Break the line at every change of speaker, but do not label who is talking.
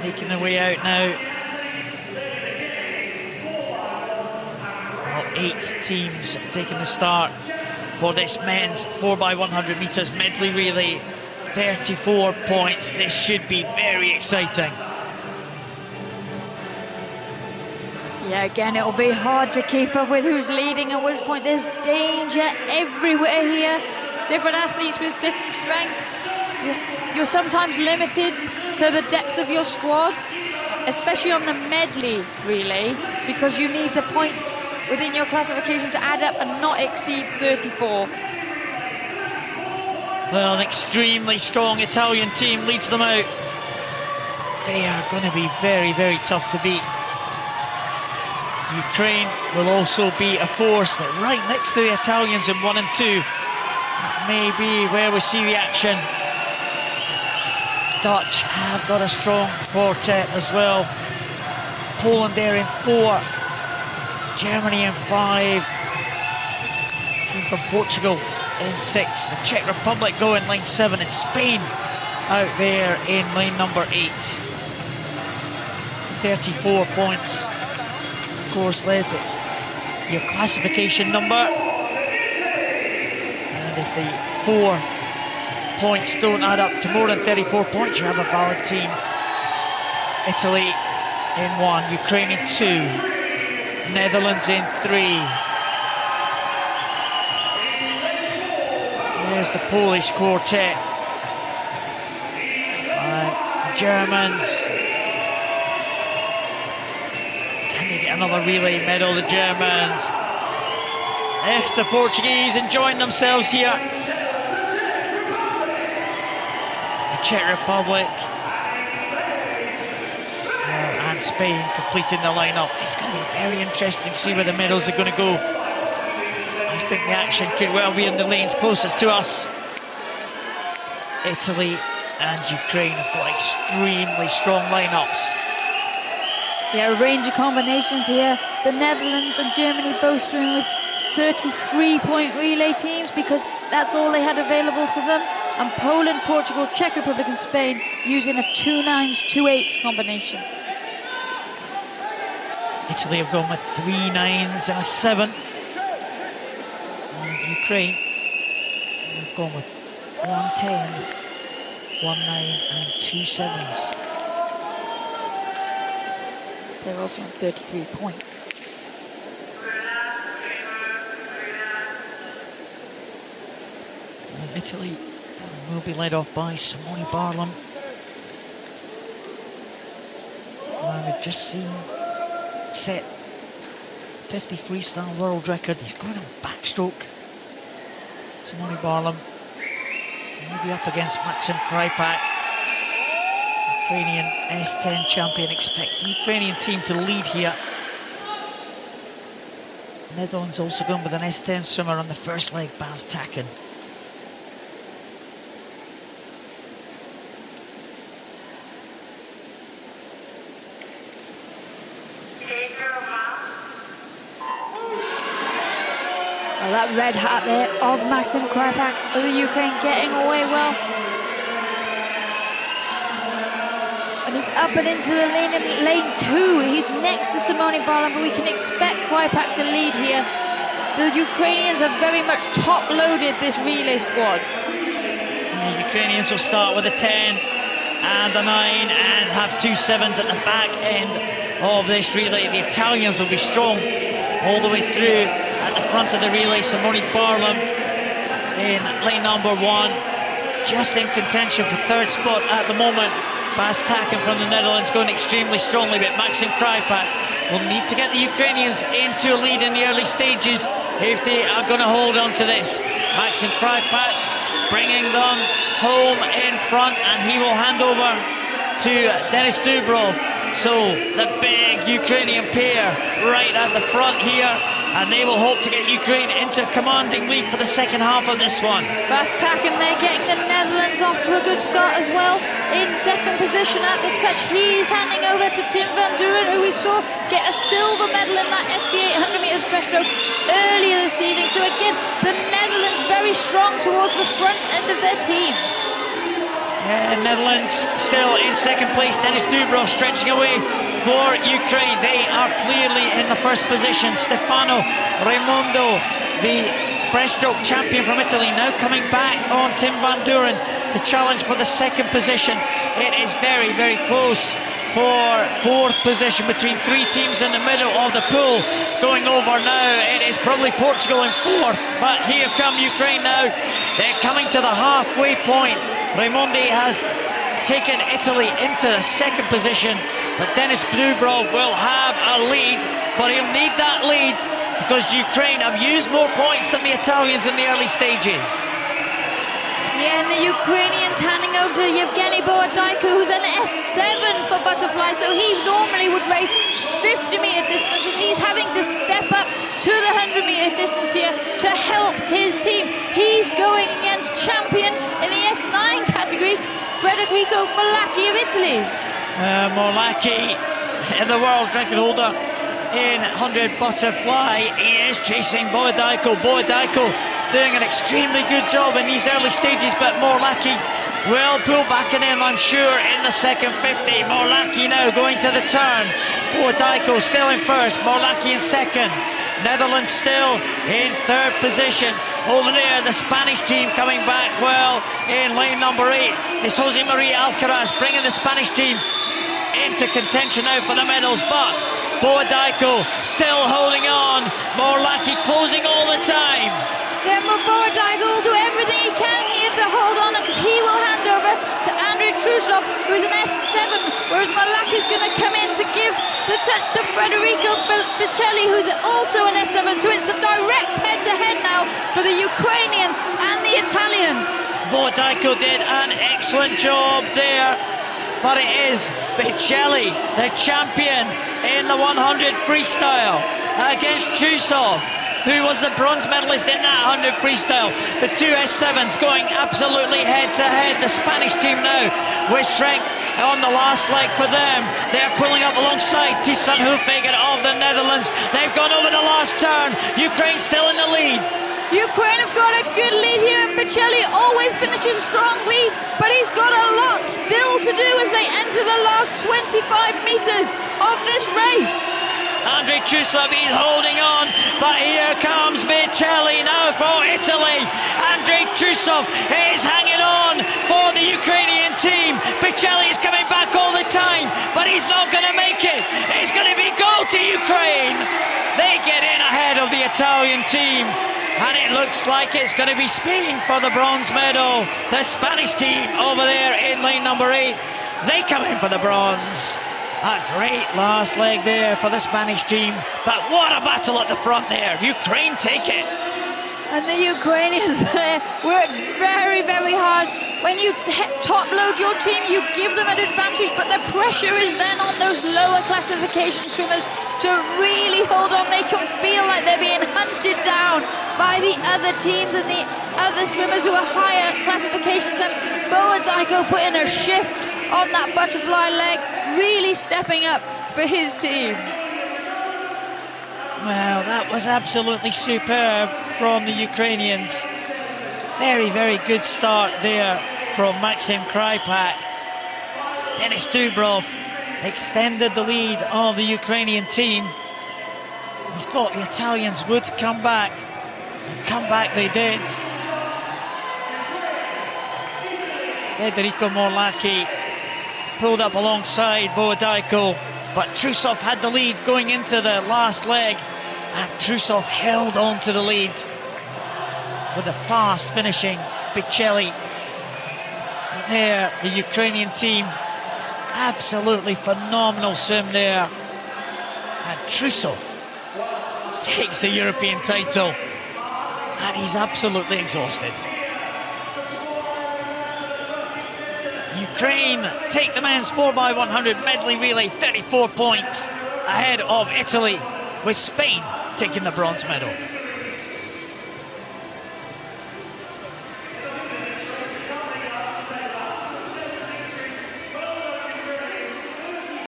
making their way out now. Well, 8 teams taking the start for this men's 4x100 metres medley relay. 34 points. This should be very exciting.
Yeah, again, it'll be hard to keep up with who's leading at which point. There's danger everywhere here. Different athletes with different strengths. You're sometimes limited to the depth of your squad, especially on the medley relay, because you need the points within your classification to add up and not exceed 34.
Well, an extremely strong Italian team leads them out. They are going to be very, very tough to beat. Ukraine will also be a force that right next to the Italians in 1 and 2. That may be where we see the action. Dutch have got a strong quartet as well. Poland there in 4. Germany in 5. Team from Portugal in 6. The Czech Republic go in line 7. And Spain out there in line number 8. 34 points. Of course, Les, it's your classification number. And if the 4 points don't add up to more than 34 points, you have a valid team. Italy in 1, Ukraine in 2, Netherlands in 3. There's the Polish quartet. The Germans. Can they get another relay medal, the Germans? It's the Portuguese enjoying themselves here. The Czech Republic. And Spain completing the lineup. It's going to be very interesting to see where the medals are going to go. I think the action could well be in the lanes closest to us. Italy and Ukraine have got extremely strong lineups.
Yeah, a range of combinations here. The Netherlands and Germany both swimming with 33-point relay teams because that's all they had available to them. And Poland, Portugal, Czech Republic and Spain using a 2 9s, 2 8s combination.
Italy have gone with 3 9s and a 7. And Ukraine have gone with 1 10, 1 9 and 2 7s.
They're also on 33 points.
And Italy will be led off by Simone Barlam. And we've just seen set 50 freestyle world record. He's going on backstroke. Simone Barlam maybe up against Maxim Krypak, Ukrainian S10 champion. Expect the Ukrainian team to lead here. Netherlands also going with an S10 swimmer on the first leg, Bas Takken.
Well, that red hat there of Maxim Krypak of the Ukraine getting away well. And he's up and into the lane in lane 2. He's next to Simone Barlam, but we can expect Krypak to lead here. The Ukrainians are very much top-loaded this relay squad.
And the Ukrainians will start with a 10 and a 9 and have 2 7s at the back end of this relay. The Italians will be strong all the way through. At the front of the relay, Simone Barlam in lane number 1, just in contention for 3rd spot at the moment. Bas Takken from the Netherlands going extremely strongly, but Maxim Krypak will need to get the Ukrainians into a lead in the early stages if they are going to hold on to this. Maxim Krypak bringing them home in front, and he will hand over to Denis Dubrov. So the big Ukrainian pair right at the front here, and they will hope to get Ukraine into a commanding lead for the second half of this one.
Bas Takken there getting the Netherlands off to a good start as well. In second position at the touch, he's handing over to Tim van Duren, who we saw get a silver medal in that SB 800 metres breaststroke earlier this evening. So again, the Netherlands very strong towards the front end of their team.
Netherlands still in second place. Denis Dubrov stretching away for Ukraine. They are clearly in the first position. Stefano Raimondo, the breaststroke champion from Italy, now coming back on Tim van Duren to challenge for the second position. It is very, very close for fourth position between three teams in the middle of the pool. Going over now, it is probably Portugal in fourth, but here come Ukraine now. They're coming to the halfway point. Raimondi has taken Italy into the second position, but Denis Dubrov will have a lead, but he'll need that lead because Ukraine have used more points than the Italians in the early stages.
Yeah, and the Ukrainians handing over to Yevgeny Bohodayko, who's an S7 for butterfly, so he normally would race 50-meter distance, and he's having to step up to the 100-meter distance here to help his team. He's going against champion in the S9 category, Federico Morlacchi of Italy.
Morlacchi, the world record holder in 100 butterfly. He is chasing Bohodayko. Bohodayko doing an extremely good job in these early stages, but Morlacchi will pull back in him, I'm sure, in the second 50. Morlacchi now going to the turn. Bohodayko still in first, Morlacchi in second. Netherlands still in third position. Over there, the Spanish team coming back well in lane number 8. It's Jose Maria Alcaraz bringing the Spanish team into contention now for the medals, but Bohodayko still holding on. Morlacchi closing all the time.
Yeah, Bohodayko will do everything he can here to hold on, because he will hand over to Andrei Trusov, who is an S7, whereas Morlacchi's going to come in to give the touch to Federico Biccelli, who's also an S7, so it's a direct head-to-head now for the Ukrainians and the Italians.
Bohodayko did an excellent job there, but it is Biccelli, the champion in the 100 freestyle, against Trusov, who was the bronze medalist in that 100 freestyle. The two S7s going absolutely head-to-head. The Spanish team now with strength on the last leg for them. They're pulling up alongside Ties van Hoefwegen of the Netherlands. They've gone over the last turn. Ukraine still in the lead.
Ukraine have got a good lead here, and Biccelli always finishes a strong lead, but he's got a lot still to do as they enter the last 25 meters of this race.
Andrei Trusov is holding on, but here comes Biccelli now for Italy. Andrei Trusov is hanging on for the Ukrainian team. Biccelli is coming back all the time, but he's not going to make it. It's going to be goal to Ukraine. They get in ahead of the Italian team, and it looks like it's going to be Spain for the bronze medal. The Spanish team over there in lane number 8, they come in for the bronze. A great last leg there for the Spanish team, but what a battle at the front there. Ukraine take it.
And the Ukrainians worked very, very hard. When you top load your team, you give them an advantage, but the pressure is then on those lower classification swimmers to really hold on. They can feel like they're being hunted down by the other teams and the other swimmers who are higher classifications than Bohodayko put in a shift on that butterfly leg, really stepping up for his team.
Well, that was absolutely superb from the Ukrainians. Very, very good start there from Maxim Krypak. Denis Dubrov extended the lead of the Ukrainian team. We thought the Italians would come back, and come back they did. Federico Morlacchi pulled up alongside Bohodayko, but Trusov had the lead going into the last leg, and Trusov held on to the lead with a fast finishing Biccelli. And there, the Ukrainian team, absolutely phenomenal swim there, and Trusov takes the European title, and he's absolutely exhausted. Ukraine take the men's 4x100 medley relay, 34 points ahead of Italy, with Spain taking the bronze medal.